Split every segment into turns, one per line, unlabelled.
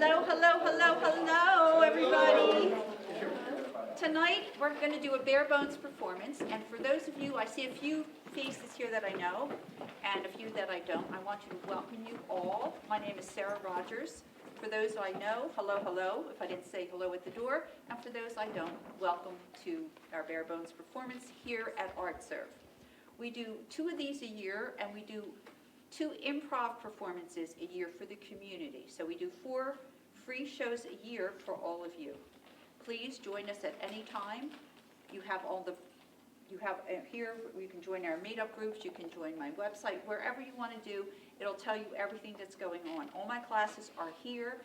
Hello, hello, hello, hello, everybody. Tonight, we're going to do a bare bones performance, and for those of you, I see a few faces here that I know, and a few that I don't. I want you to welcome you all. My name is Sara Rogers. For those I know, hello, hello, if I didn't say hello at the door, and for those I don't, welcome to our bare bones performance here at Art Serve. We do 2 of these a year, and we do 2 improv performances a year for the community. So we do 4 free shows a year for all of you. Please join us at any time. You have here, you can join our meetup groups, you can join my website, wherever you want to do, it'll tell you everything that's going on. All my classes are here,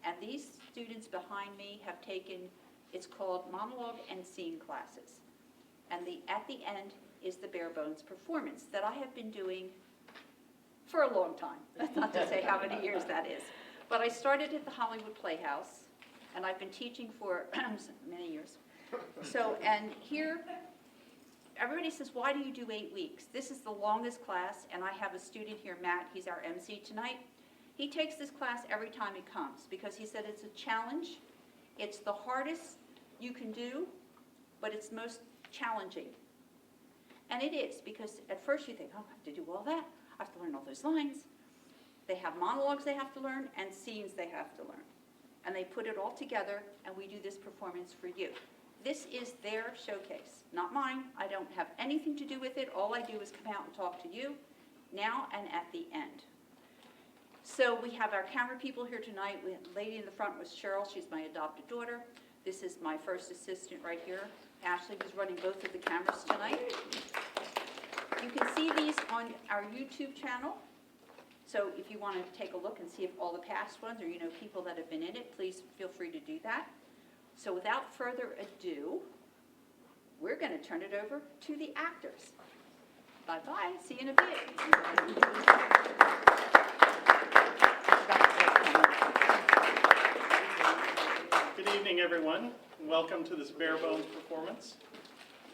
and these students behind me have taken, it's called Monologue and Scenes classes. And at the end is the bare bones performance that I have been doing for a long time. That's not to say how many years that is. But I started at the Hollywood Playhouse, and I've been teaching for many years. So, and here, everybody says, why do you do 8 weeks? This is the longest class, and I have a student here, Matt, he's our MC tonight. He takes this class every time he comes, because he said it's a challenge. It's the hardest you can do, but it's most challenging. And it is, because at first you think, oh, I have to do all that. I have to learn all those lines. They have monologues they have to learn and scenes they have to learn. And they put it all together, and we do this performance for you. This is their showcase, not mine. I don't have anything to do with it. All I do is come out and talk to you now and at the end. So we have our camera people here tonight. The lady in the front was Cheryl. She's my adopted daughter. This is my first assistant right here, Ashley, who's running both of the cameras tonight. You can see these on our YouTube channel. So if you want to take a look and see if all the past ones, or you know people that have been in it, please feel free to do that. So without further ado, we're going to turn it over to the actors. Bye-bye. See you in a bit.
Good evening, everyone. Welcome to this bare bones performance.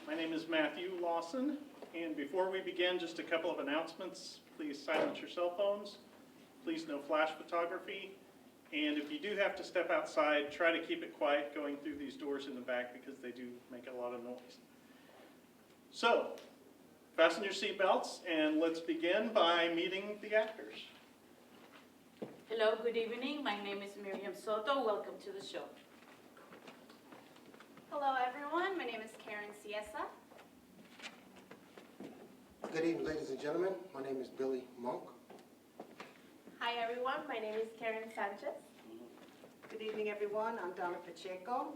My name is Matthew Lawson, and before we begin, just a couple of announcements. Please silence your cell phones. Please no flash photography. And if you do have to step outside, try to keep it quiet going through these doors in the back because they do make a lot of noise. So, fasten your seatbelts and let's begin by meeting the actors.
Hello, good evening. My name is Miriam Soto. Welcome to the show.
Hello everyone, my name is Keren.
Good evening, ladies and gentlemen. My name is Billy Monk.
Hi everyone, my name is Keren Sanchez.
Good evening, everyone. I'm Donna Pacheco.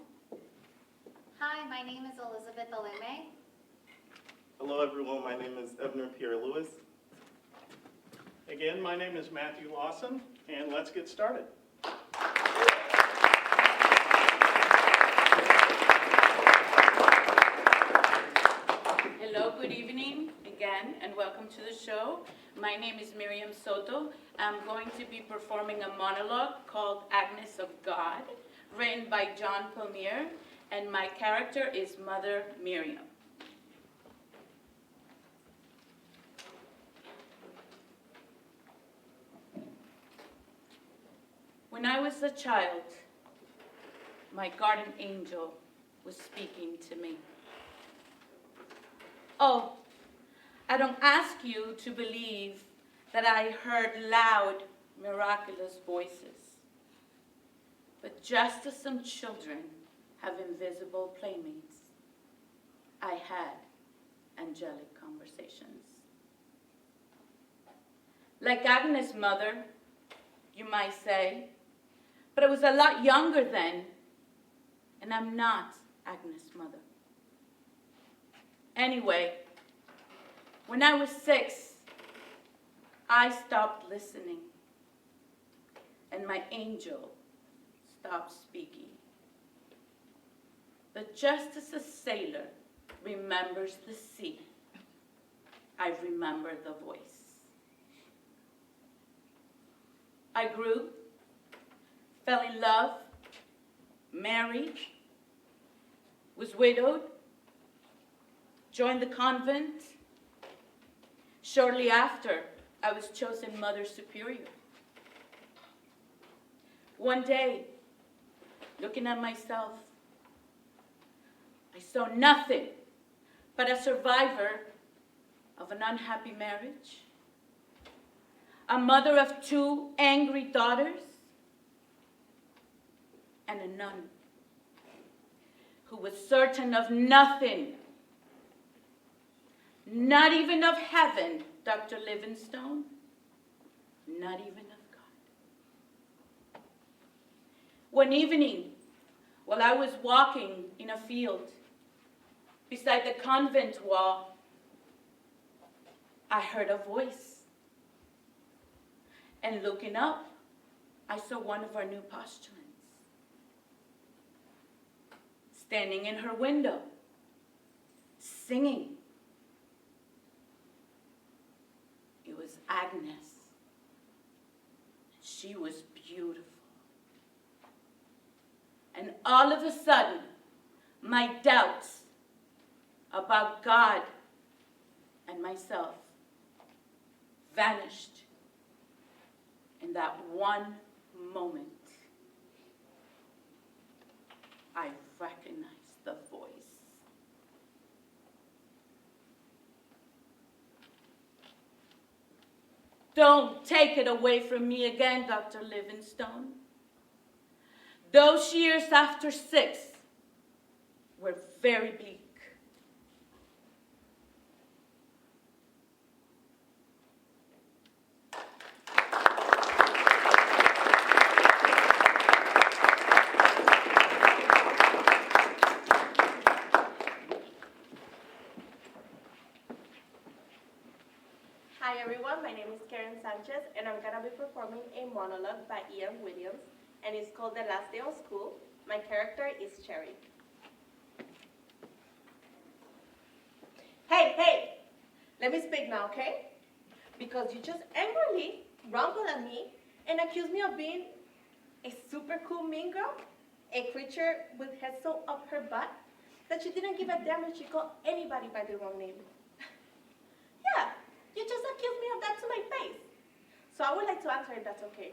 Hi, my name is Elizabeth Alume.
Hello everyone, my name is Pierre.
Again, my name is Matthew Lawson, and let's get started.
Hello, good evening again, and welcome to the show. My name is Miriam Soto. I'm going to be performing a monologue called Agnes of God, written by John Palmier, and my character is Mother Miriam. When I was a child, my guardian angel was speaking to me. Oh, I don't ask you to believe that I heard loud, miraculous voices. But just as some children have invisible playmates, I had angelic conversations. Like Agnes' mother, you might say, but I was a lot younger then, and I'm not Agnes' mother. Anyway, when I was 6, I stopped listening, and my angel stopped speaking. But just as a sailor remembers the sea, I remember the voice. I grew, fell in love, married, was widowed, joined the convent. Shortly after, I was chosen Mother Superior. One day, looking at myself, I saw nothing but a survivor of an unhappy marriage, a mother of 2 angry daughters, and a nun who was certain of nothing, not even of heaven, Dr. Livingstone, not even of God. One evening, while I was walking in a field beside the convent wall, I heard a voice. And looking up, I saw one of our new postulants standing in her window, singing. It was Agnes. She was beautiful. And all of a sudden, my doubts about God and myself vanished in that one moment. I recognized the voice. Don't take it away from me again, Dr. Livingstone. Those years after 6 were very bleak.
Hi everyone, my name is Keren Sanchez, and I'm gonna be performing a monologue by Ian Williams, and it's called The Last Day of School. My character is Cherry. Hey, let me speak now, okay? Because you just angrily rumbled at me and accused me of being a super cool mean girl, a creature with head so up her butt that she didn't give a damn if she called anybody by the wrong name. Yeah. You just accused me of that to my face. So I would like to answer if that's okay.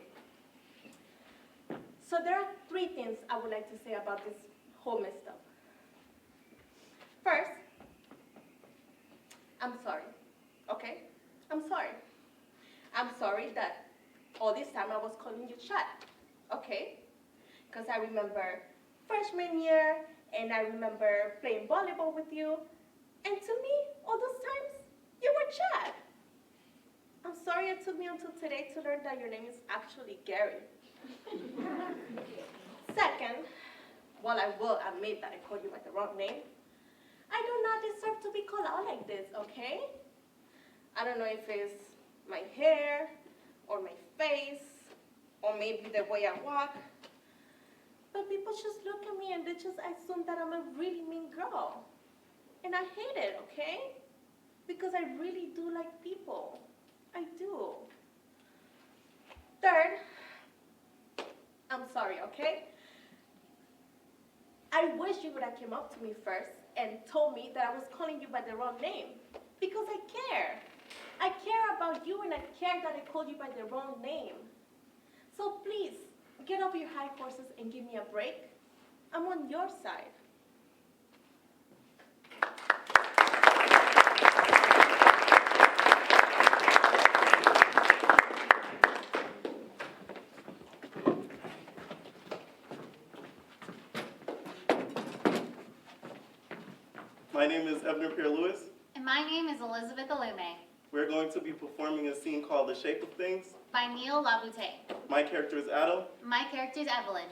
So there are 3 things I would like to say about this whole mess up. First, I'm sorry, okay? I'm sorry. I'm sorry that all this time I was calling you Chad, okay? Because I remember freshman year, and I remember playing volleyball with you, and to me, all those times, you were Chad. I'm sorry it took me until today to learn that your name is actually Gary. Second, while I will admit that I called you by the wrong name, I do not deserve to be called out like this, okay? I don't know if it's my hair, or my face, or maybe the way I walk, but people just look at me and they just assume that I'm a really mean girl. And I hate it, okay? Because I really do like people. I do. Third, I'm sorry, okay? I wish you would have came up to me first and told me that I was calling you by the wrong name. Because I care. I care about you, and I care that I called you by the wrong name. So please, get off your high horses and give me a break. I'm on your side.
My name is Pierre.
And my name is Elizabeth Alume,
We're going to be performing a scene called The Shape of Things.
by Neil Laboutte.
My character is Adam.
My character is Evelyn.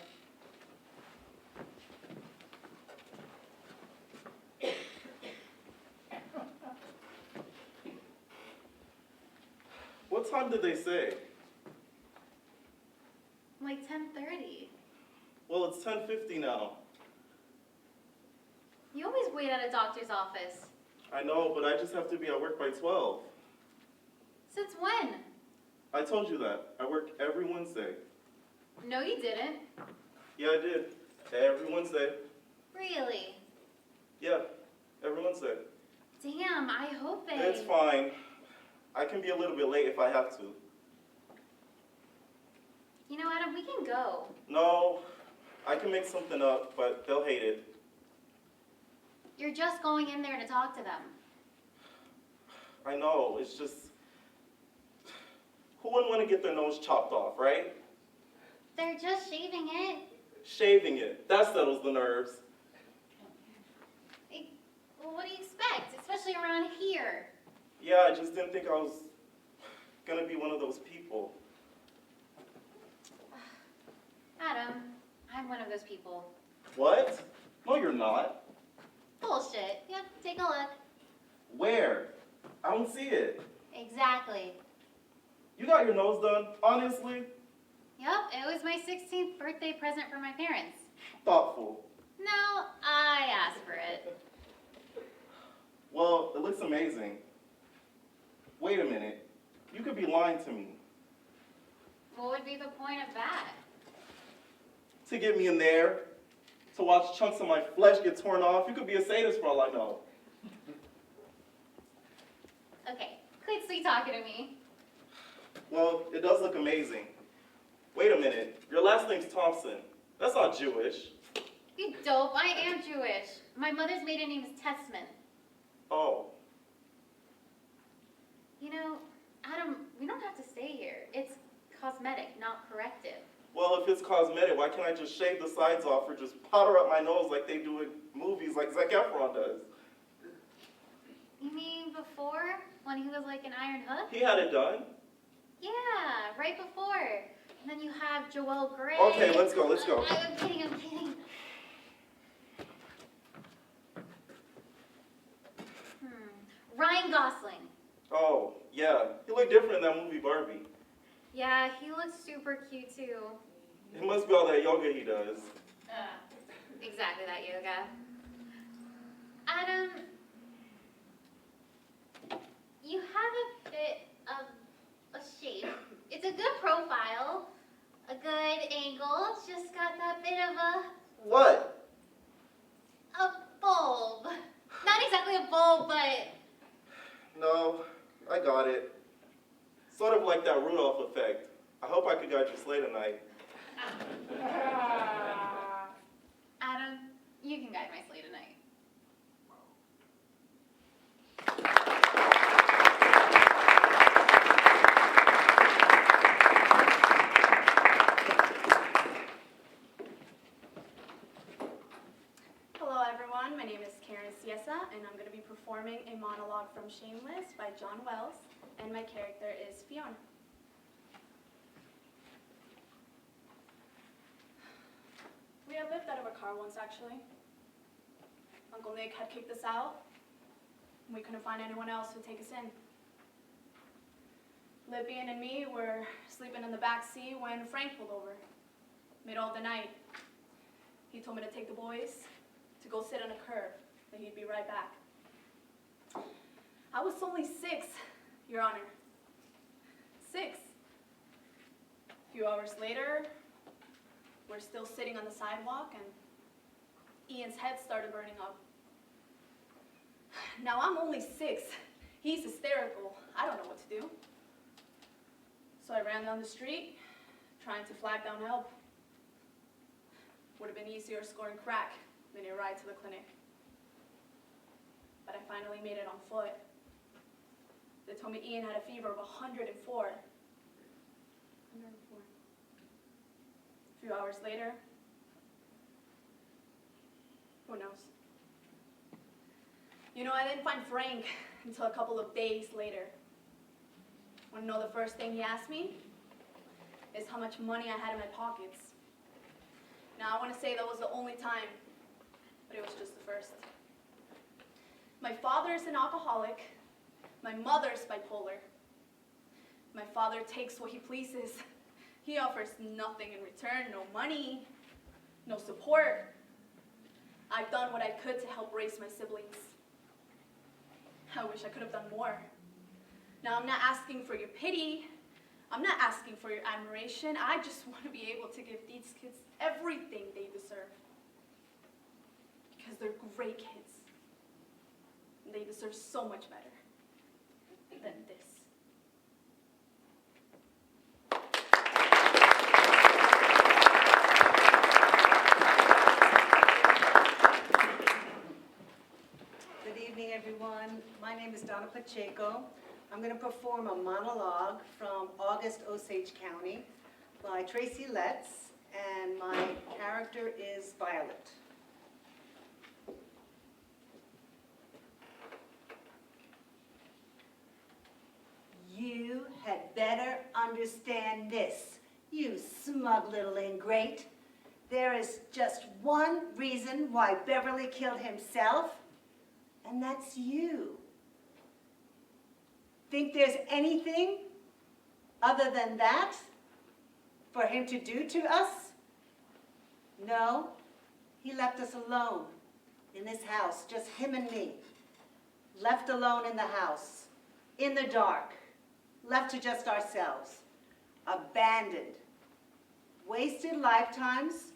What time did they say?
Like 10:30.
Well, it's 10:50 now.
You always wait at a doctor's office.
I know, but I just have to be at work by 12.
Since when?
I told you that. I work every Wednesday.
No, you didn't.
Yeah, I did. Every Wednesday.
Really?
Yeah, every Wednesday.
Damn, I hope they...
It's fine. I can be a little bit late if I have to.
You know, Adam, we can go.
No, I can make something up, but they'll hate it.
You're just going in there to talk to them.
I know, it's just... Who wouldn't want to get their nose chopped off, right?
They're just shaving it.
Shaving it, that settles the nerves.
Hey, well, what do you expect? Especially around here.
Yeah, I just didn't think I was gonna be one of those people.
Adam, I'm one of those people.
What? No, you're not.
Bullshit. Yep, take a look.
Where? I don't see it.
Exactly.
You got your nose done, honestly?
Yep, it was my 16th birthday present for my parents.
Thoughtful.
No, I asked for it.
Well, it looks amazing. Wait a minute. You could be lying to me.
What would be the point of that?
To get me in there, to watch chunks of my flesh get torn off. You could be a sadist for all I know.
Okay, quit sweet talking to me.
Well, it does look amazing. Wait a minute. Your last name's Thompson. That's not Jewish.
You dope, I am Jewish. My mother's maiden name is Testament.
Oh.
You know, Adam, we don't have to stay here. It's cosmetic, not corrective.
Well, if it's cosmetic, why can't I just shave the sides off or just powder up my nose like they do in movies like Zac Efron does?
You mean before, when he was like an iron hook?
He had it done.
Yeah, right before. And then you have Joelle Gray.
Okay, let's go.
I'm kidding. Ryan Gosling.
Oh, yeah. He looked different in that movie Barbie.
Yeah, he looks super cute too.
It must be all that yoga he does.
Exactly that yoga. Adam, you have a bit of a shape. It's a good profile, a good angle. It's just got that bit of
What?
a bulb. Not exactly a bulb, but
No, I got it. Sort of like that Rudolph effect. I hope I could guide your sleigh tonight.
Adam, you can guide my sleigh tonight.
Hello everyone, my name is Keren, and I'm going to be performing a monologue from Shameless by John Wells, and my character is Fiona. We had lived out of a car once actually. Uncle Nick had kicked us out, and we couldn't find anyone else to take us in. Libyan and me were sleeping in the back seat when Frank pulled over, middle of the night. He told me to take the boys to go sit on a curb, and he'd be right back. I was only 6, Your Honor. 6. A few hours later, we're still sitting on the sidewalk, and Ian's head started burning up. Now, I'm only 6. He's hysterical. I don't know what to do. So I ran down the street, trying to flag down help. Would have been easier scoring crack than a ride to the clinic. But I finally made it on foot. They told me Ian had a fever of 104. 104. A few hours later, who knows? You know, I didn't find Frank until a couple of days later. Want to know the first thing he asked me? Is how much money I had in my pockets. Now, I want to say that was the only time, but it was just the first. My father is an alcoholic. My mother's bipolar. My father takes what he pleases. He offers nothing in return, no money, no support. I've done what I could to help raise my siblings. I wish I could have done more. Now, I'm not asking for your pity. I'm not asking for your admiration. I just want to be able to give these kids everything they deserve. Because they're great kids. They deserve so much better than this.
I'm going to perform a monologue from August Osage County by Tracy Letts, and my character is Violet. You had better understand this, you smug little ingrate. There is just one reason why Beverly killed himself, and that's you. Think there's anything other than that for him to do to us? No, he left us alone in this house, just him and me. Left alone in the house, in the dark, left to just ourselves, abandoned, wasted lifetimes,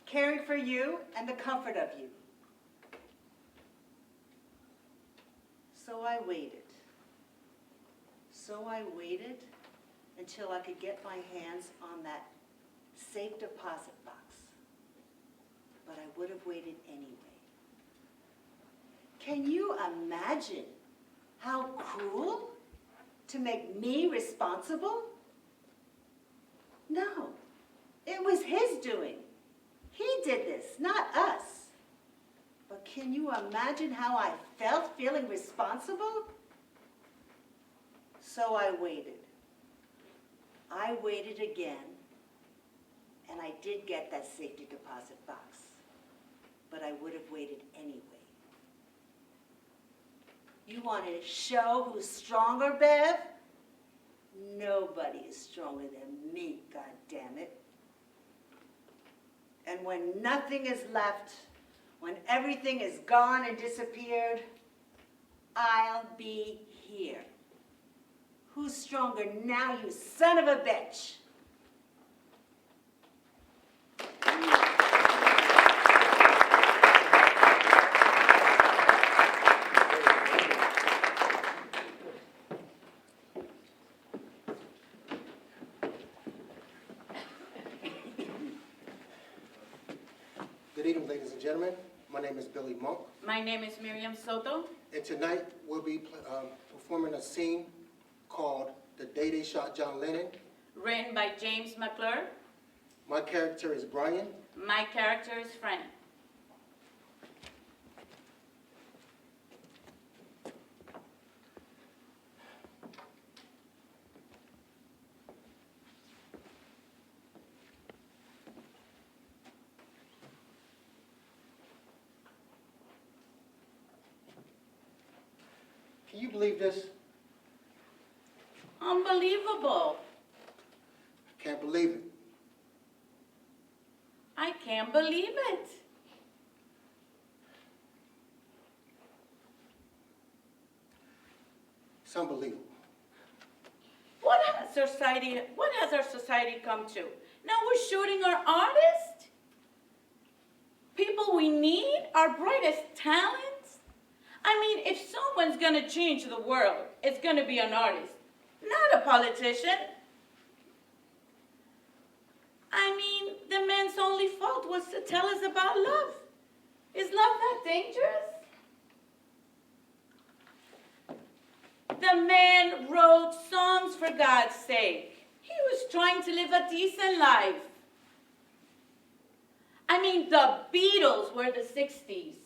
caring for you and the comfort of you. So I waited. Until I could get my hands on that safe deposit box. But I would have waited anyway. Can you imagine how cruel to make me responsible? No, it was his doing. He did this, not us. But can you imagine how I felt feeling responsible? So I waited. I waited again, and I did get that safety deposit box. But I would have waited anyway. You want to show who's stronger, Bev? Nobody is stronger than me, goddammit. And when nothing is left, when everything is gone and disappeared, I'll be here. Who's stronger now, you son of a bitch?
Good evening, ladies and gentlemen. My name is Billy Monk,
My name is Miriam Soto.
and tonight we'll be performing a scene called The Day They Shot John Lennon.
Written by James McClure.
My character is Brian.
My character is Fran.
Can you believe this?
Unbelievable.
I can't believe it.
I can't believe it.
It's unbelievable.
What has our society come to? Now we're shooting our artists? People we need, our brightest talents? I mean, if someone's gonna change the world, it's gonna be an artist, not a politician. I mean, the man's only fault was to tell us about love. Is love that dangerous? The man wrote songs for God's sake. He was trying to live a decent life. I mean, the Beatles were the 60s.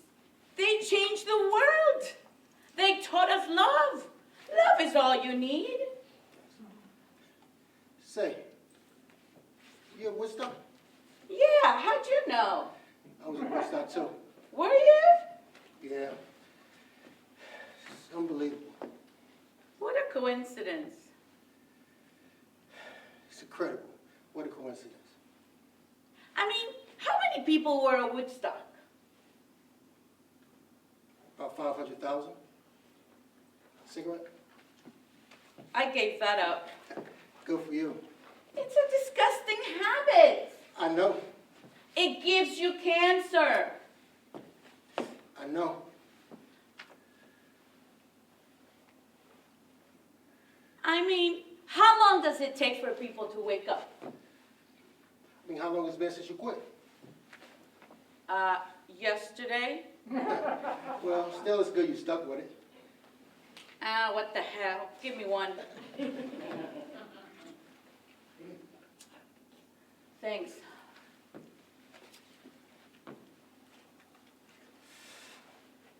They changed the world. They taught us love. Love is all you need.
Say, you at Woodstock?
Yeah, how'd you know?
I was at Woodstock too.
Were you?
Yeah. It's unbelievable.
What a coincidence.
It's incredible. What a coincidence.
I mean, how many people were at Woodstock?
About 500,000. Cigarette?
I gave that up.
Good for you.
It's a disgusting habit.
I know.
It gives you cancer.
I know.
I mean, how long does it take for people to wake up?
I mean, how long has it been since you quit?
Yesterday.
Well, still it's good you stuck with it.
Ah, what the hell? Give me one. Thanks.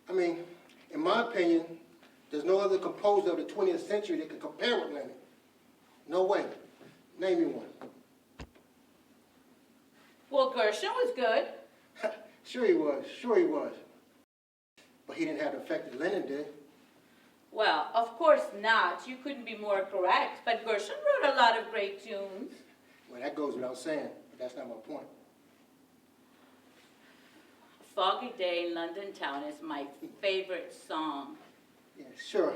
I mean, in my opinion, there's no other composer of the 20th century that can compare with Lennon. No way. Name me one.
Well, Gershwin was good.
Sure he was. But he didn't have the effect that Lennon did.
Well, of course not. You couldn't be more correct. But Gershwin wrote a lot of great tunes.
Well, that goes without saying, but that's not my point.
Foggy Day in London Town is my favorite song.
Yeah, sure.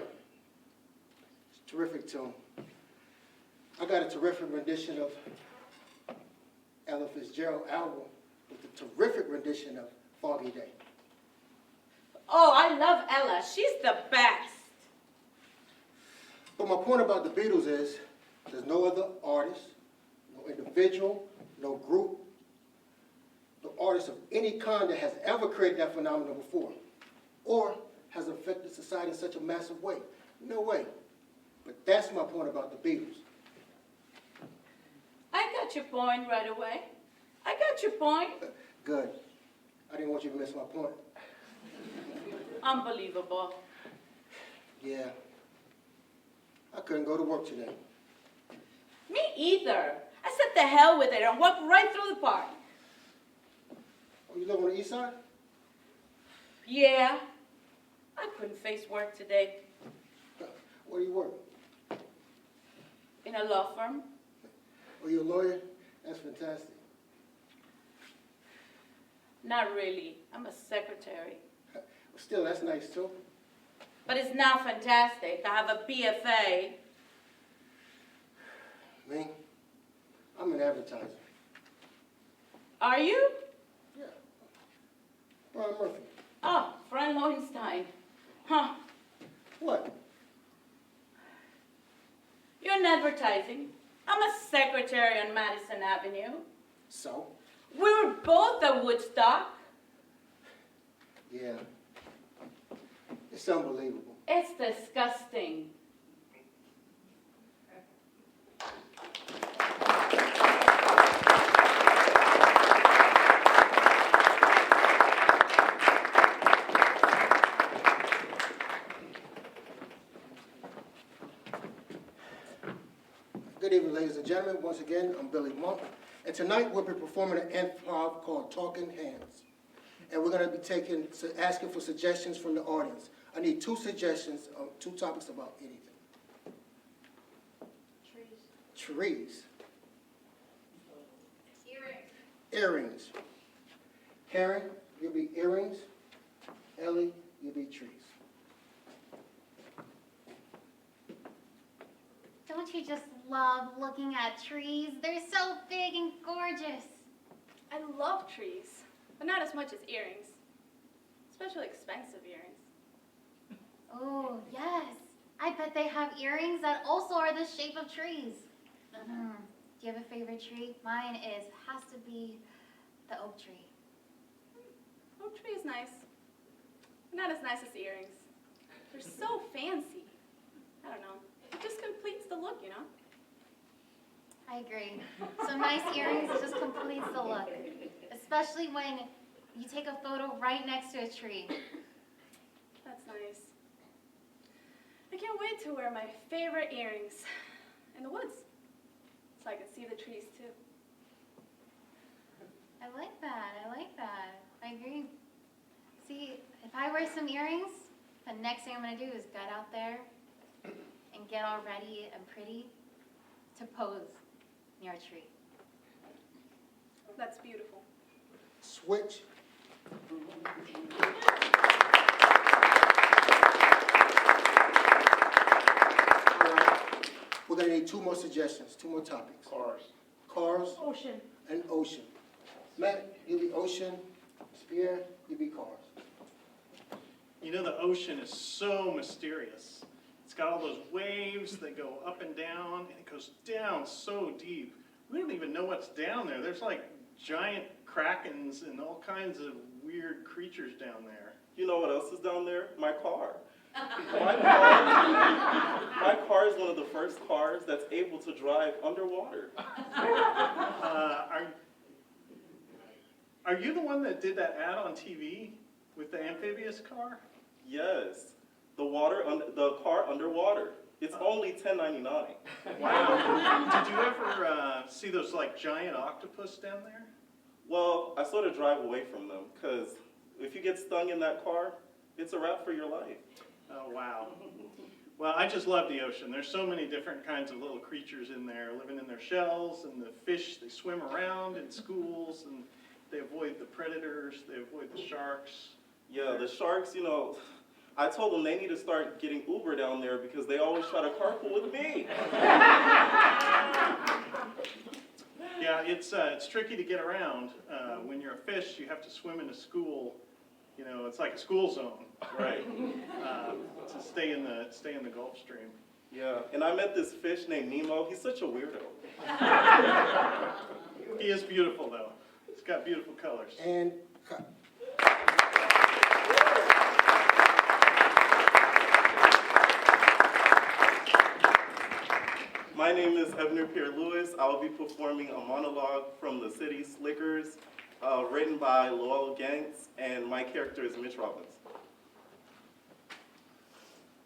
It's a terrific tune. I got a terrific rendition of Ella Fitzgerald's album with a terrific rendition of Foggy Day.
Oh, I love Ella. She's the best.
But my point about the Beatles is there's no other artist, no individual, no group, no artist of any kind that has ever created that phenomenon before or has affected society in such a massive way. No way. But that's my point about the Beatles.
I got your point right away. I got your point.
Good. I didn't want you to miss my point.
Unbelievable.
Yeah. I couldn't go to work today.
Me either. I said the hell with it and walked right through the park.
Oh, you live on the east side?
Yeah. I couldn't face work today.
Where do you work?
In a law firm.
Oh, you a lawyer? That's fantastic.
Not really. I'm a secretary.
Well, still, that's nice too.
But it's not fantastic. I have a BFA.
Me? I'm an advertiser.
Are you?
Yeah. Brian Murphy.
Oh, Fran Lowenstein. Huh.
What?
You're in advertising. I'm a secretary on Madison Avenue.
So?
We were both at Woodstock.
Yeah. It's unbelievable.
It's disgusting.
Good evening, ladies and gentlemen. Once again, I'm Billy Monk. And tonight we'll be performing an improv called Talking Hands. And we're going to be asking for suggestions from the audience. I need 2 suggestions on 2 topics about anything. Trees. Earrings. Keren, you'll be earrings. Ellie, you'll be trees.
Don't you just love looking at trees? They're so big and gorgeous.
I love trees, but not as much as earrings. Especially expensive earrings.
Oh, yes. I bet they have earrings that also are the shape of trees. Do you have a favorite tree? Mine has to be the oak tree.
Oak tree is nice, but not as nice as earrings. They're so fancy. I don't know. It just completes the look, you know?
I agree. Some nice earrings just completes the look. Especially when you take a photo right next to a tree.
That's nice. I can't wait to wear my favorite earrings in the woods so I can see the trees too.
I like that. I agree. See, if I wear some earrings, the next thing I'm going to do is get out there and get all ready and pretty to pose near a tree.
That's beautiful.
Switch. All right. We're going to need 2 more suggestions, 2 more topics. Cars.
Ocean.
And ocean. Matt, you'll be ocean. Pierre, you'll be cars.
You know, the ocean is so mysterious. It's got all those waves that go up and down, and it goes down so deep. We don't even know what's down there. There's like giant krakens and all kinds of weird creatures down there.
You know what else is down there? My car. My car is one of the first cars that's able to drive underwater.
Are you the one that did that ad on TV with the amphibious car?
Yes, the car underwater. It's only $10.99.
Wow. Did you ever see those like giant octopus down there?
Well, I sort of drive away from them because if you get stung in that car, it's a wrap for your life.
Oh, wow. Well, I just love the ocean. There's so many different kinds of little creatures in there living in their shells, and the fish, they swim around in schools, and they avoid the predators, they avoid the sharks.
Yeah, the sharks, I told them they need to start getting Uber down there because they always try to carpool with me.
Yeah, it's tricky to get around. When you're a fish, you have to swim in a school. It's like a school zone,
Right.
to stay in the Gulf Stream.
Yeah, and I met this fish named Nemo. He's such a weirdo.
He is beautiful, though. He's got beautiful colors.
And cut.
My name is Pierre Lewis. I will be performing a monologue from the City Slickers, written by Lawson, and my character is Mitch Robbins.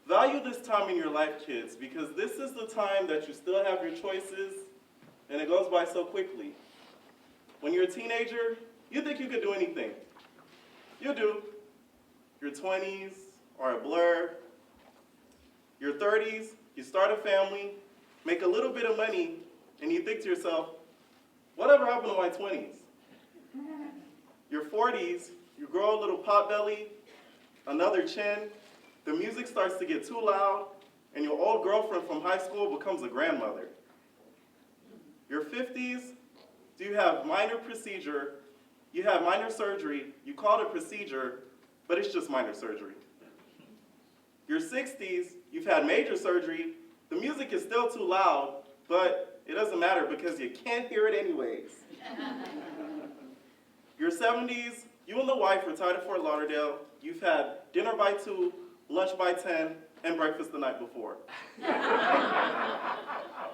Value this time in your life, kids, because this is the time that you still have your choices, and it goes by so quickly. When you're a teenager, you think you could do anything. You do. Your 20s are a blur. Your 30s, you start a family, make a little bit of money, and you think to yourself, whatever happened to my 20s? Your 40s, you grow a little pot belly, another chin, the music starts to get too loud, and your old girlfriend from high school becomes a grandmother. Your 50s, you have minor procedure, you have minor surgery, you call it a procedure, but it's just minor surgery. Your 60s, you've had major surgery, the music is still too loud, but it doesn't matter because you can't hear it anyways. Your 70s, you and the wife retired to Fort Lauderdale, you've had dinner by 2, lunch by 10, and breakfast the night before.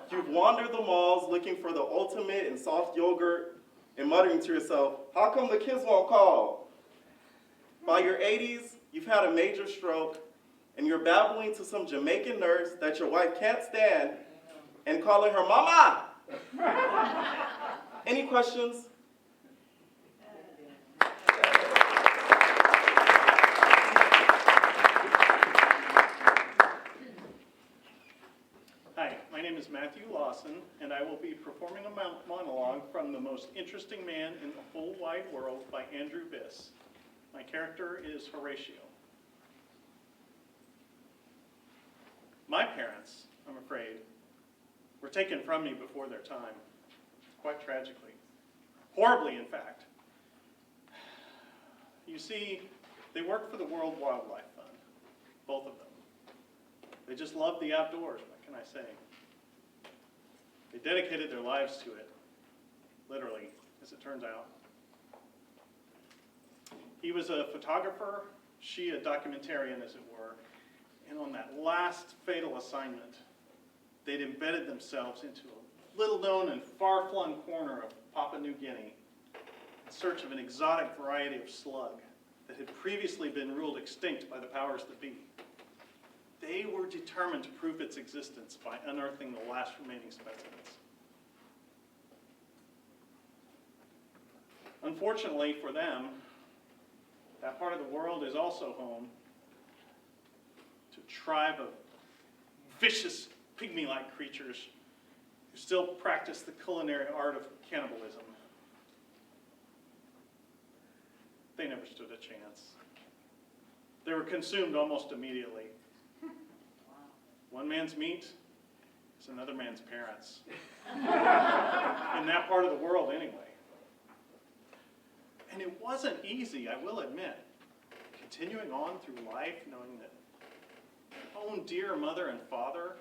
You've wandered the malls looking for the ultimate in soft yogurt and muttering to yourself, how come the kids won't call? By your 80s, you've had a major stroke and you're babbling to some Jamaican nurse that your wife can't stand and calling her mama. Any questions?
Hi, my name is Matthew Lawson, and I will be performing a monologue from The Most Interesting Man in the Whole Wide World by Andrew Biss. My character is Horatio. My parents, I'm afraid, were taken from me before their time, quite tragically. Horribly, in fact. You see, they worked for the World Wildlife Fund, both of them. They just loved the outdoors, what can I say? They dedicated their lives to it, literally, as it turns out. He was a photographer, she a documentarian, as it were, and on that last fatal assignment, they'd embedded themselves into a little-known and far-flung corner of Papua New Guinea in search of an exotic variety of slug that had previously been ruled extinct by the powers that be. They were determined to prove its existence by unearthing the last remaining specimens. Unfortunately for them, that part of the world is also home to a tribe of vicious, pygmy-like creatures who still practice the culinary art of cannibalism. They never stood a chance. They were consumed almost immediately. One man's meat is another man's parents. In that part of the world, anyway. And it wasn't easy, I will admit, continuing on through life knowing that your own dear mother and father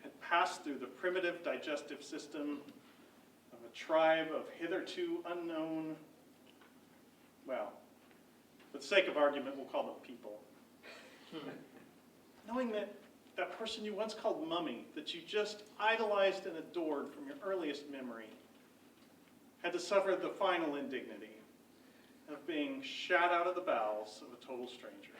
had passed through the primitive digestive system of a tribe of hitherto unknown, well, for the sake of argument, we'll call them people. Knowing that that person you once called Mummy, that you just idolized and adored from your earliest memory, had to suffer the final indignity of being shot out of the bowels of a total stranger.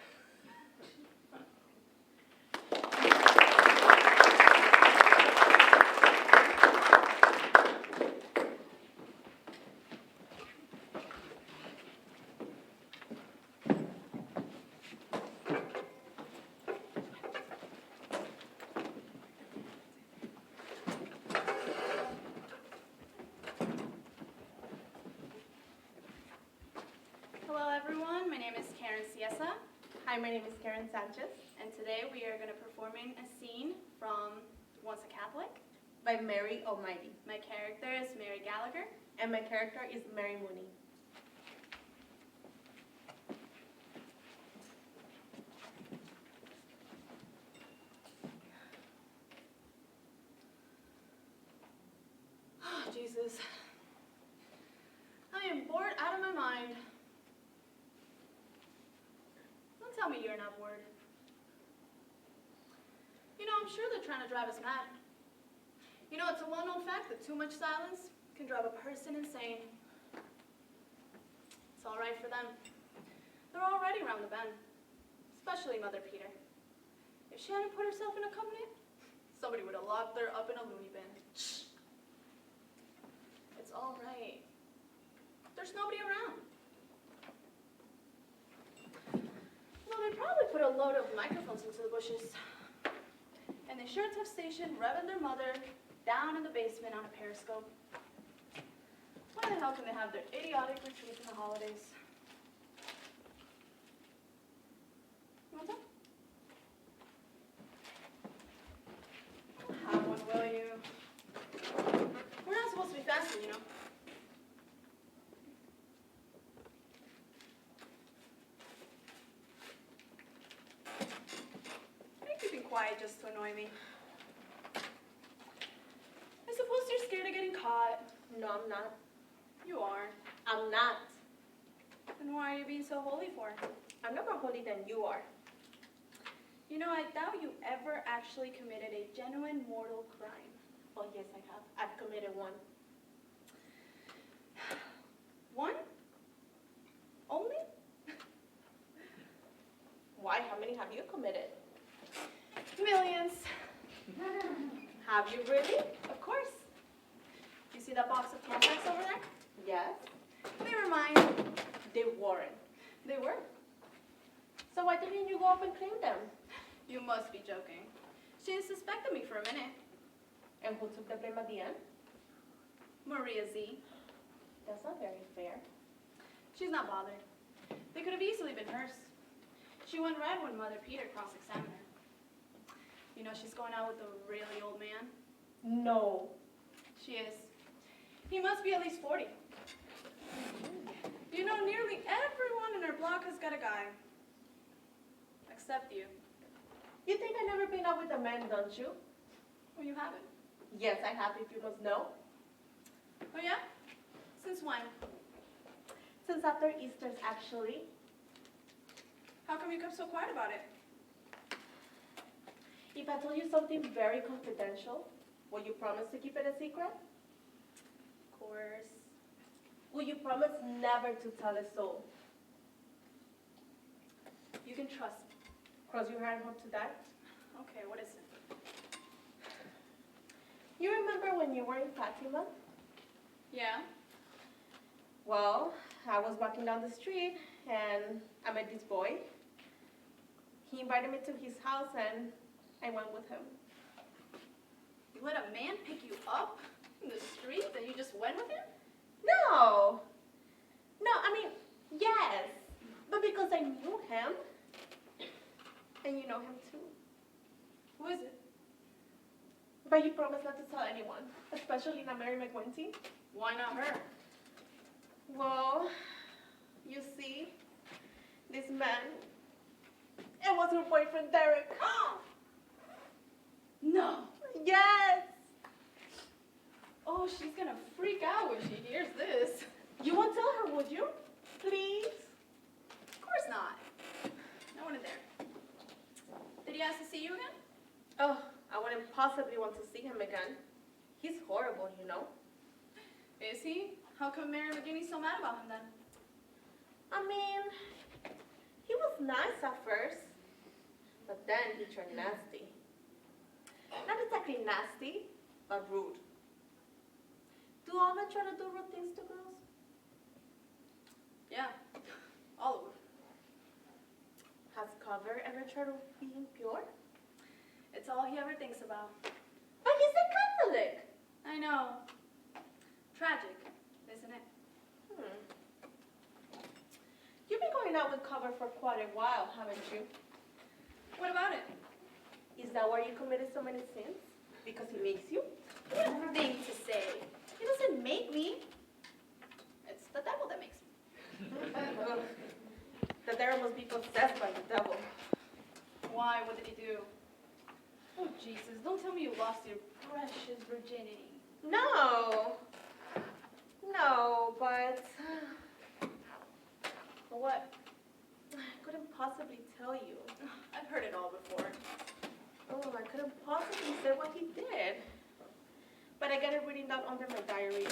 Hello everyone, my name is Keren.
Hi, my name is Keren Sanchez.
And today we are going to performing a scene from Once a Catholic.
By Mary Almighty.
My character is Mary Gallagher.
And my character is Mary Mooney.
Oh, Jesus. I am bored out of my mind. Don't tell me you're not bored. You know, I'm sure they're trying to drive us mad. You know, it's a well-known fact that too much silence can drive a person insane. It's all right for them. They're already around the bend, especially Mother Peter. If she hadn't put herself in a company, somebody would have locked her up in a loony bin. It's all right. There's nobody around. Well, they probably put a load of microphones into the bushes. And they sure took station revving their mother down in the basement on a periscope. Why the hell can they have their idiotic retreats in the holidays? You want some? Have one, will you? We're not supposed to be fasting, you know. You're keeping quiet just to annoy me. I suppose you're scared of getting caught.
No, I'm not.
You are.
I'm not.
Then why are you being so holy for?
I'm not more holy than you are.
You know, I doubt you ever actually committed a genuine mortal crime.
Oh, yes, I have. I've committed one.
One? Only?
Why? How many have you committed?
Millions.
Have you really?
Of course. You see that box of Tampax over there?
Yes.
They were mine.
They weren't.
They were.
So why didn't you go up and claim them?
You must be joking. She suspected me for a minute.
And who took the blame at the end?
Maria Z.
That's not very fair.
She's not bothered. They could have easily been hers. She went red when Mother Peter cross-examined her. You know she's going out with a really old man?
No.
She is. He must be at least 40. You know, nearly everyone in her block has got a guy. Except you.
You think I've never been out with a man, don't you?
Well, you haven't.
Yes, I have, if you must know.
Oh, yeah? Since when?
Since after Easter's, actually.
How come you kept so quiet about it?
If I told you something very confidential, will you promise to keep it a secret?
Of course.
Will you promise never to tell a soul?
You can trust me.
Cross your heart and hope to die?
Okay, what is it?
You remember when you were in Fatima?
Yeah?
Well, I was walking down the street and I met this boy. He invited me to his house and I went with him.
You let a man pick you up in the street and you just went with him?
No! No, I mean, yes. But because I knew him. And you know him too.
Who is it?
But he promised not to tell anyone, especially not Mary McGuinty.
Why not her?
Well, you see, this man, it was her boyfriend Derek.
No!
Yes!
Oh, she's gonna freak out when she hears this.
You won't tell her, would you? Please?
Of course not. No one in there. asked to see you again?
Oh, I wouldn't possibly want to see him again. He's horrible, you know.
Is he? How come Mary McGinney's so mad about him then?
I mean, he was nice at first, but then he turned nasty. Not exactly nasty, but rude. Do all men try to do rude things to girls?
Yeah, all of them.
Has Cover ever tried to be impure?
It's all he ever thinks about.
But he's a Catholic.
I know. Tragic, isn't it?
You've been going out with Cover for quite a while, haven't you?
What about it?
Is that why you committed so many sins? Because he makes you?
What thing to say.
He doesn't make me.
It's the devil that makes me.
The devil must be possessed by the devil.
Why? What did he do? Oh, Jesus, don't tell me you lost your precious virginity.
No. No, but
What?
I couldn't possibly tell you.
I've heard it all before.
Oh, I couldn't possibly say what he did. But I got it written down under my diary.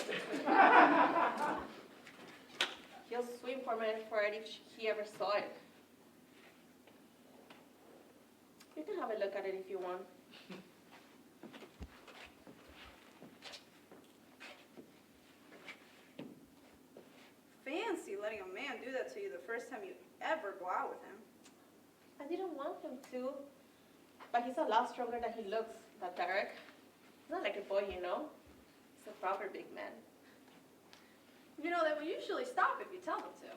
He'll swim for it if he ever saw it. You can have a look at it if you want.
Fancy letting a man do that to you the first time you ever go out with him.
I didn't want him to. But he's a lot stronger than he looks, that Derek. He's not like a boy, you know. He's a proper big man.
You know, they will usually stop if you tell them to.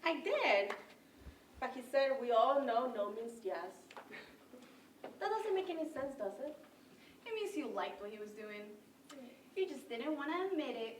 I did. But he said, we all know no means yes. That doesn't make any sense, does it?
It means you liked what he was doing. You just didn't want to admit it.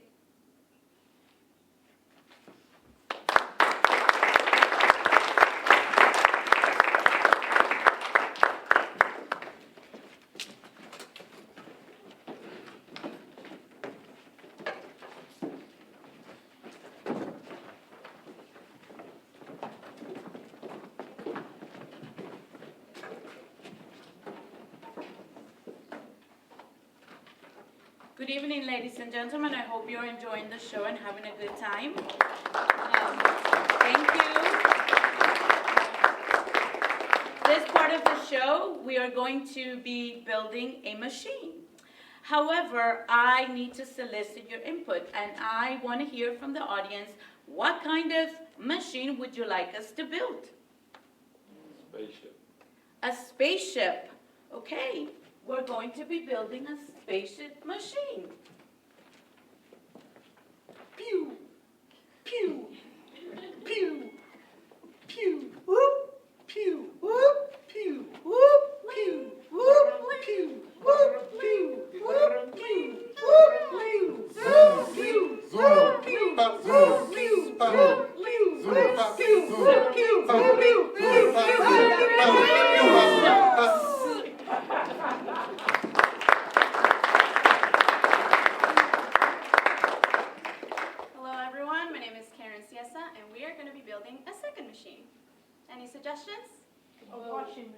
Good evening, ladies and gentlemen. I hope you're enjoying the show and having a good time. Thank you. This part of the show, we are going to be building a machine. However, I need to solicit your input, and I want to hear from the audience, what kind of machine would you like us to build?
Spaceship.
A spaceship. Okay, we're going to be building a spaceship machine. Pew, pew, pew, pew, whoop, pew, whoop, pew, whoop, pew, whoop, pew, whoop, pew, whoop, pew, whoop, pew, whoop, pew, whoop, pew, whoop, pew, whoop, pew, whoop, pew, whoop, pew, whoop, pew, whoop, pew.
Hello, everyone. My name is Keren, and we are going to be building a second machine. Any suggestions?
Washing.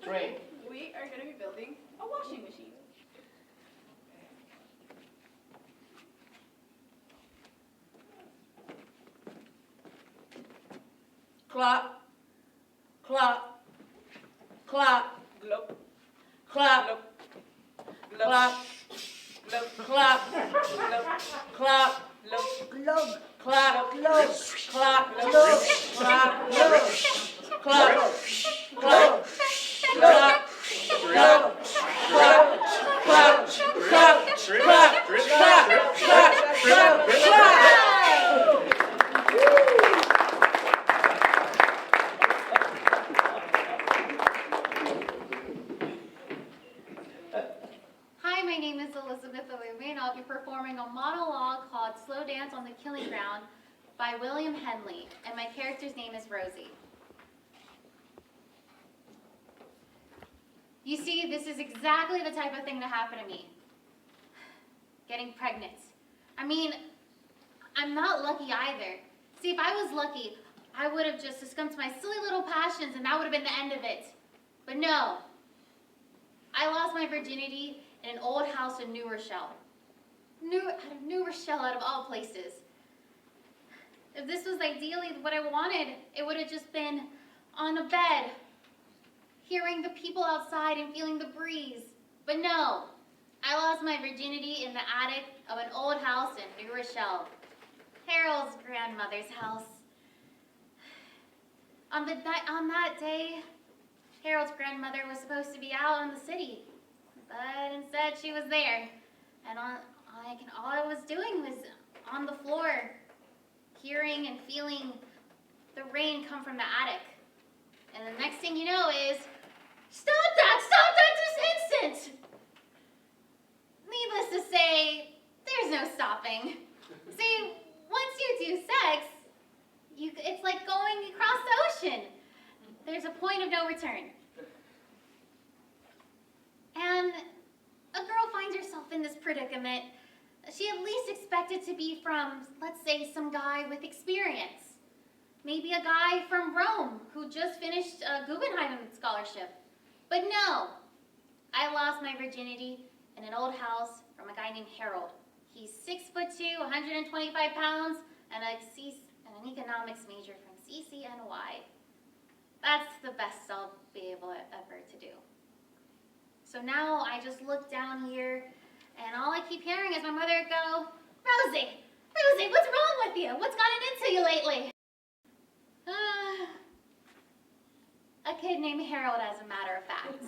Train.
We are going to be building a washing machine.
Clap, clap, clap, glop, clap, glop, clap, clap, clap,
Globe.
clap,
Globe.
clap, clap, clap, clap, clap, clap, clap, clap, clap, clap, clap, clap.
Hi, my name is Alume, and I'll be performing a monologue called Slow Dance on the Killing Ground by William Henley, and my character's name is Rosie. You see, this is exactly the type of thing that happened to me. Getting pregnant. I mean, I'm not lucky either. See, if I was lucky, I would have just succumbed to my silly little passions and that would have been the end of it. But no. I lost my virginity in an old house in New Rochelle. New Rochelle out of all places. If this was ideally what I wanted, it would have just been on a bed, hearing the people outside and feeling the breeze. But no, I lost my virginity in the attic of an old house in New Rochelle, Harold's grandmother's house. On that day, Harold's grandmother was supposed to be out in the city, but instead she was there. And all I was doing was on the floor, hearing and feeling the rain come from the attic. And the next thing you know is, stop that this instant! Needless to say, there's no stopping. See, once you do sex, it's like going across the ocean. There's a point of no return. And a girl finds herself in this predicament. She at least expected to be from, let's say, some guy with experience. Maybe a guy from Rome who just finished a Guggenheim scholarship. But no, I lost my virginity in an old house from a guy named Harold. He's 6'2", 125 pounds, and an economics major from CCNY. That's the best I'll be able ever to do. So now I just look down here, and all I keep hearing is my mother go, Rosie, what's wrong with you? What's gotten into you lately? A kid named Harold, as a matter of fact.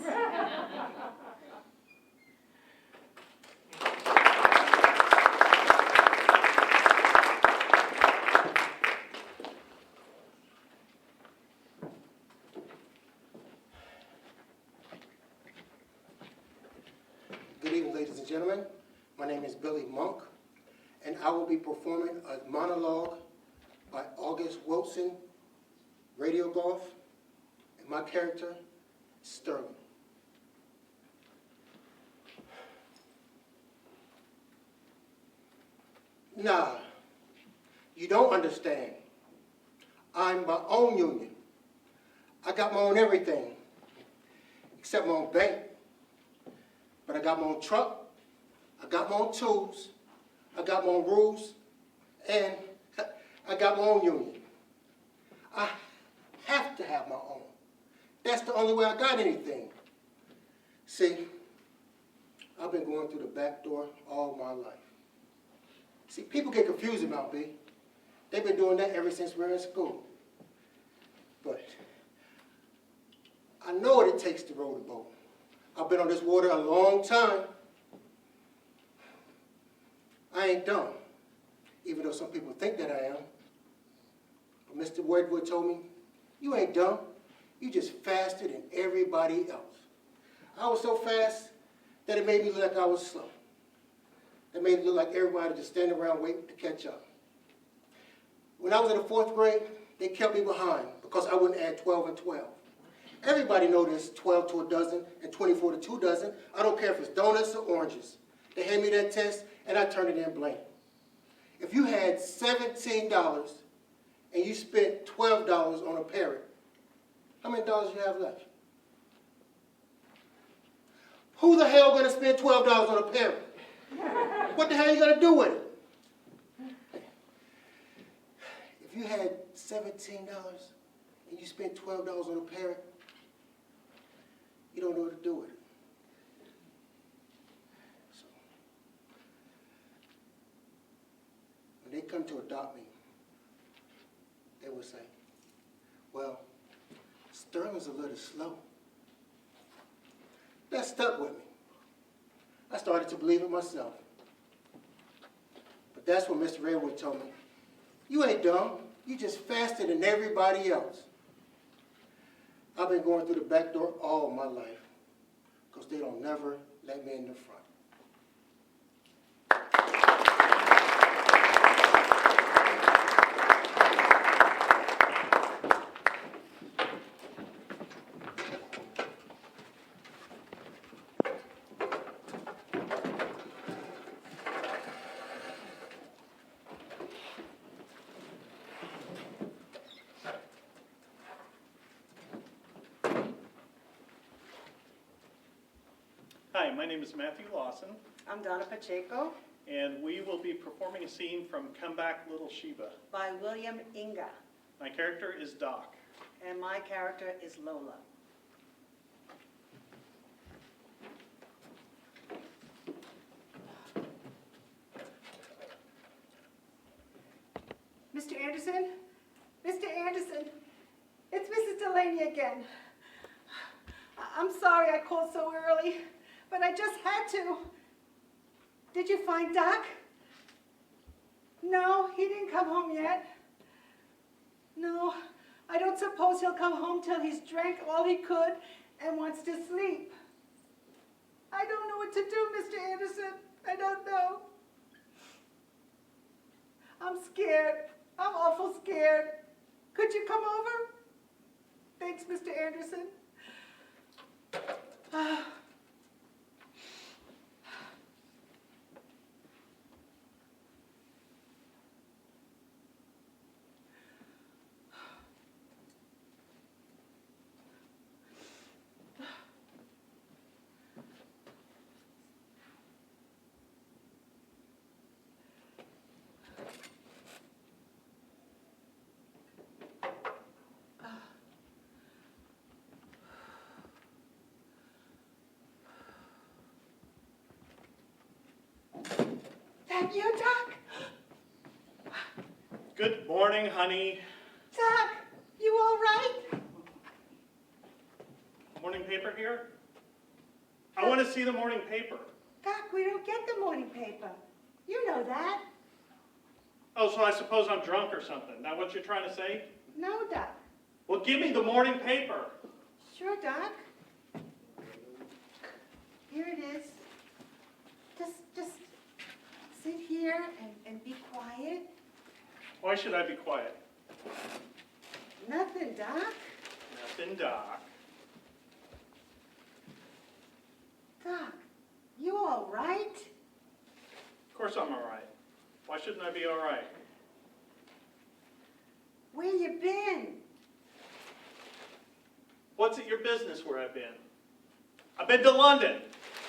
Good evening, ladies and gentlemen. My name is Billy Monk, and I will be performing a monologue by August Wilson, Radio Golf, and my character, Sterling. Nah, you don't understand. I'm my own union. I got my own everything, except my own bank. But I got my own truck, I got my own tools, I got my own rules, and I got my own union. I have to have my own. That's the only way I got anything. See, I've been going through the back door all my life. See, people get confused about me. They've been doing that ever since we were in school. But I know what it takes to row the boat. I've been on this water a long time. I ain't dumb, even though some people think that I am. But Mr. Wedgwood told me, you ain't dumb. You just faster than everybody else. I was so fast that it made me look like I was slow. It made it look like everybody just standing around waiting to catch up. When I was in the 4th grade, they kept me behind because I wouldn't add 12 and 12. Everybody knows there's 12 to a dozen and 24 to 2 dozen. I don't care if it's donuts or oranges. They hand me that test, and I turn it in blank. If you had $17 and you spent $12 on a parrot, how many dollars you have left? Who the hell going to spend $12 on a parrot? What the hell are you going to do with it? If you had $17 and you spent $12 on a parrot, you don't know what to do with it. So, when they come to adopt me, they will say, well, Sterling's a little slow. That stuck with me. I started to believe it myself. But that's when Mr. Redwood told me, you ain't dumb, you just faster than everybody else. I've been going through the back door all my life because they don't never let me in the front.
Hi, my name is Matthew Lawson,
I'm Donna Pacheco
and we will be performing a scene from Come Back Little Sheba.
by William Inga,
My character is Doc.
and my character is Lola.
Mr. Anderson? Mr. Anderson, it's Mrs. Delaney again. I'm sorry I called so early, but I just had to. Did you find Doc? No, he didn't come home yet. No, I don't suppose he'll come home till he's drank all he could and wants to sleep. I don't know what to do, Mr. Anderson. I don't know. I'm scared. I'm awful scared. Could you come over? Thanks, Mr. Anderson. That you, Doc?
Good morning, honey.
Doc, you all right?
Morning paper here? I want to see the morning paper.
Doc, we don't get the morning paper. You know that.
Oh, so I suppose I'm drunk or something. That what you're trying to say?
No, Doc.
Well, give me the morning paper.
Sure, Doc. Here it is. Just sit here and be quiet.
Why should I be quiet?
Nothing, Doc.
Nothing, Doc.
Doc, you all right?
Of course I'm all right. Why shouldn't I be all right?
Where you been?
What's it your business where I've been? I've been to London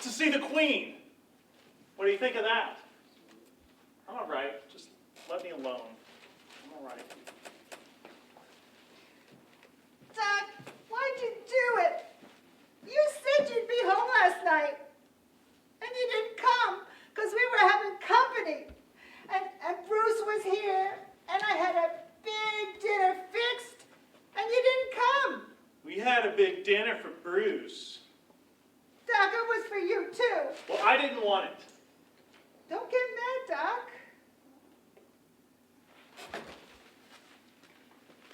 to see the Queen. What do you think of that? I'm all right. Just let me alone. I'm all right.
Doc, why'd you do it? You said you'd be home last night. And you didn't come because we were having company. And Bruce was here. And I had a big dinner fixed. And you didn't come.
We had a big dinner for Bruce.
Doc, it was for you too.
Well, I didn't want it.
Don't get mad, Doc.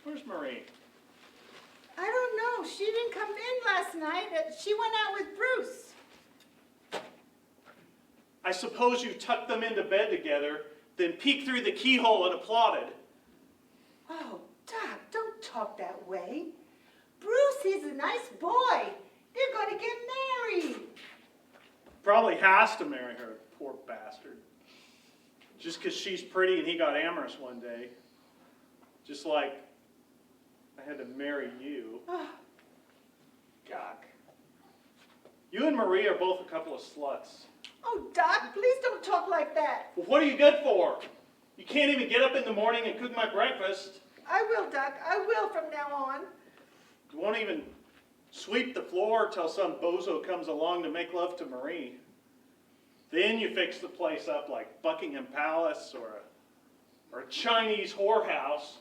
Where's Marie?
I don't know. She didn't come in last night. She went out with Bruce.
I suppose you tucked them into bed together, then peeked through the keyhole and applauded.
Oh, Doc, don't talk that way. Bruce, he's a nice boy. They're going to get married.
Probably has to marry her, poor bastard. Just because she's pretty and he got amorous one day. Just like I had to marry you.
Oh, Doc.
You and Marie are both a couple of sluts.
Oh, Doc, please don't talk like that.
Well, what are you good for? You can't even get up in the morning and cook my breakfast.
I will, Doc. I will from now on.
You won't even sweep the floor till some bozo comes along to make love to Marie. Then you fix the place up like Buckingham Palace or a Chinese whorehouse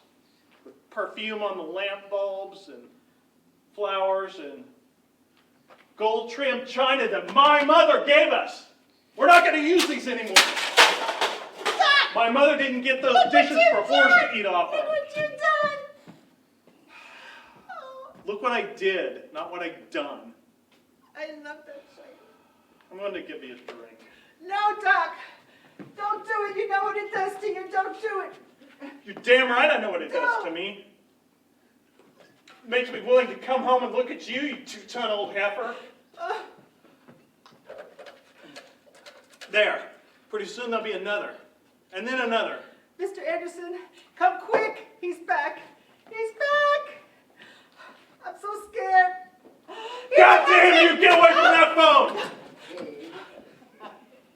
with perfume on the lamp bulbs and flowers and gold-trimmed china that my mother gave us. We're not going to use these anymore.
Doc!
My mother didn't get those dishes for horse to eat off of.
Look what you've done! Oh,
Look what I did, not what I've done.
I love that shade.
I'm going to give you a drink.
No, Doc. Don't do it. You know what it does to you. Don't do it.
You're damn right I know what it does to me. It makes me willing to come home and look at you, you two-ton old heifer. There. Pretty soon there'll be another. And then another.
Mr. Anderson, come quick. He's back. He's back. I'm so scared.
God damn you! Get away from that phone!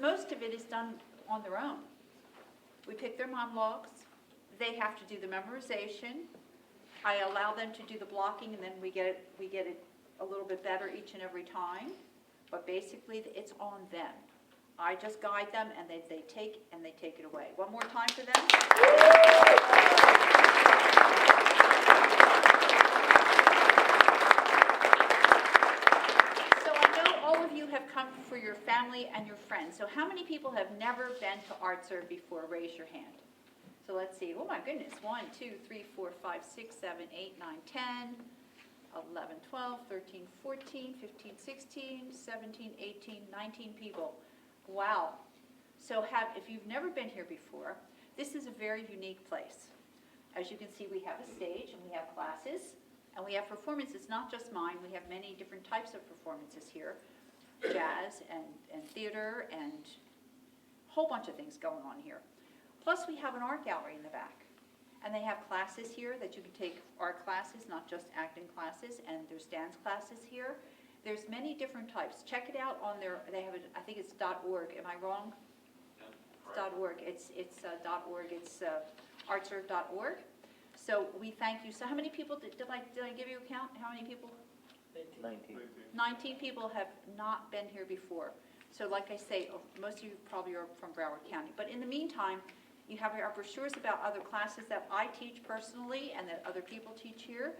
most of it is done on their own. We pick their monologues. They have to do the memorization. I allow them to do the blocking, and then we get it a little bit better each and every time. But basically, it's on them. I just guide them, and they take it away. One more time for them. So I know all of you have come for your family and your friends. So how many people have never been to Art Serve before? Raise your hand. So let's see. Oh my goodness. 1, 2, 3, 4, 5, 6, 7, 8, 9, 10, 11, 12, 13, 14, 15, 16, 17, 18, 19 people. Wow. So if you've never been here before, this is a very unique place. As you can see, we have a stage and we have classes and we have performances, not just mine. We have many different types of performances here. Jazz and theater and a whole bunch of things going on here. Plus we have an art gallery in the back. And they have classes here that you can take art classes, not just acting classes, and there's dance classes here. There's many different types. Check it out on their, they have it, I think it's .org. Am I wrong? It's .org. It's .org. It's artserve.org. So we thank you. So how many people, did I give you a count? How many people?
19.
19 people have not been here before. So like I say, most of you probably are from Broward County. But in the meantime, you have our brochures about other classes that I teach personally and that other people teach here.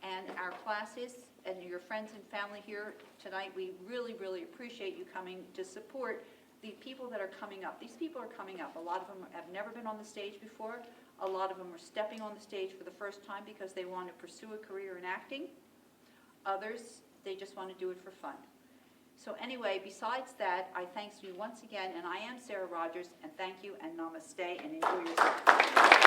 And our classes and your friends and family here tonight, we really, really appreciate you coming to support the people that are coming up. These people are coming up. A lot of them have never been on the stage before. A lot of them are stepping on the stage for the first time because they want to pursue a career in acting. Others, they just want to do it for fun. So anyway, besides that, I thank you once again, and I am Sara Rogers, and thank you, and namaste, and enjoy yourself.